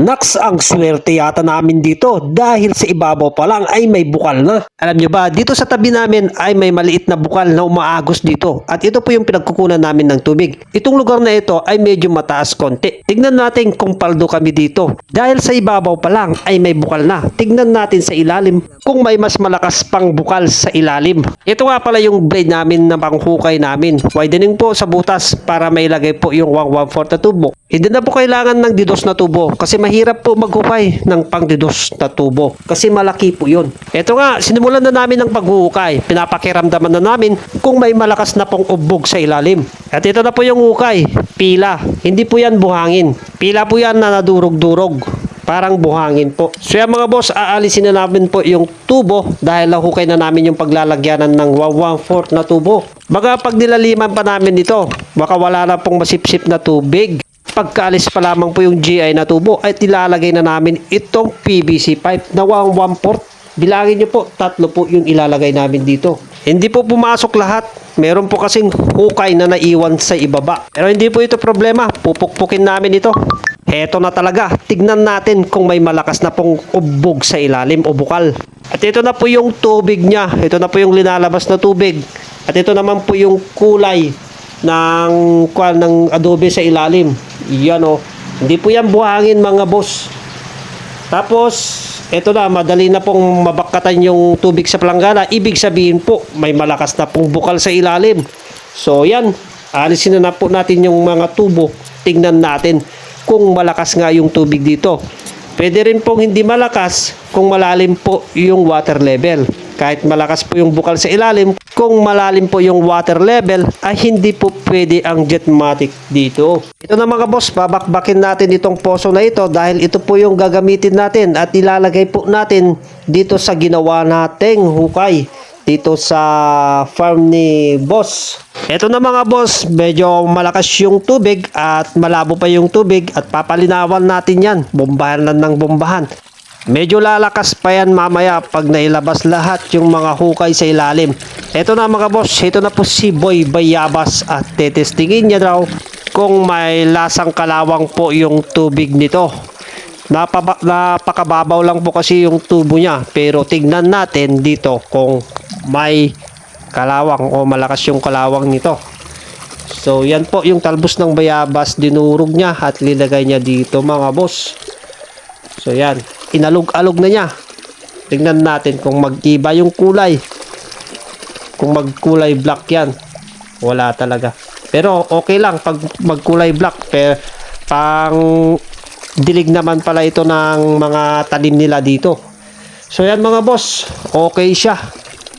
Naks, ang swerte yata namin dito dahil sa ibabaw pa lang ay may bukal na. Alam nyo ba, dito sa tabi namin ay may maliit na bukal na umaagos dito at ito po yung pinagkukunan namin ng tubig. Itong lugar na ito ay medyo mataas konti. Tignan natin kung paldo kami dito. Dahil sa ibabaw pa lang ay may bukal na. Tignan natin sa ilalim kung may mas malakas pang bukal sa ilalim. Ito nga pala yung blade namin na panghukay namin. Widening po sa butas para may lagay po yung 1/4 na tubo. Hindi na po kailangan ng didos na tubo kasi mahirap po maghukay ng pangdidos na tubo kasi malaki po yun. Ito nga, sinimulan na namin ng paghuhukay. Pinapakiramdaman na namin kung may malakas na pong ubbog sa ilalim. At ito na po yung hukay, pila. Hindi po yan buhangin. Pila po yan na nadurog-durog. Parang buhangin po. So yan mga boss, aalisin na namin po yung tubo dahil nahukay na namin yung paglalagyanan ng 1/4 na tubo. Baga pag nilaliman pa namin ito, baka wala na pong masipsip na tubig. Pagkaalis pa lamang po yung GI na tubo ay tilalagay na namin itong PVC pipe na 1/4. Bilangin nyo po, 3 po yung ilalagay namin dito. Hindi po pumasok lahat. Meron po kasing hukay na naiwan sa ibaba. Pero hindi po ito problema. Pupukpukin namin ito. Heto na talaga. Tignan natin kung may malakas na pong ubbog sa ilalim o bukal. At ito na po yung tubig niya. Ito na po yung linalabas na tubig. At ito naman po yung kulay ng adobe sa ilalim. Yan o. Hindi po yan buhangin mga boss. Tapos, ito na, madali na pong mabakatan yung tubig sa palanggana. Ibig sabihin po, may malakas na pong bukal sa ilalim. So, yan. Alisin na po natin yung mga tubo. Tingnan natin kung malakas nga yung tubig dito. Pwede rin pong hindi malakas kung malalim po yung water level. Kahit malakas po yung bukal sa ilalim, kung malalim po yung water level, ay hindi po pwede ang Jetmatic dito. Ito na mga boss, babakbakin natin itong poso na ito dahil ito po yung gagamitin natin at ilalagay po natin dito sa ginawa nating hukay dito sa farm ni boss. Ito na mga boss, medyo malakas yung tubig at malabo pa yung tubig at papalinawan natin yan. Bombahan lang ng bombahan. Medyo lalakas pa yan mamaya pag nailabas lahat yung mga hukay sa ilalim. Ito na mga boss, ito na po si Boy Bayabas at tetestingin niya daw kung may lasang kalawang po yung tubig nito. Napakababaw lang po kasi yung tubo niya, pero tignan natin dito kung may kalawang o malakas yung kalawang nito. So yan po yung talbos ng bayabas, dinurog niya at linagay niya dito mga boss. So yan, inalog-alog na niya. Tingnan natin kung mag-iba yung kulay. Kung magkulay black yan, wala talaga. Pero okay lang pag magkulay black. Pero pang dilig naman pala ito ng mga tanim nila dito. So yan mga boss, okay siya.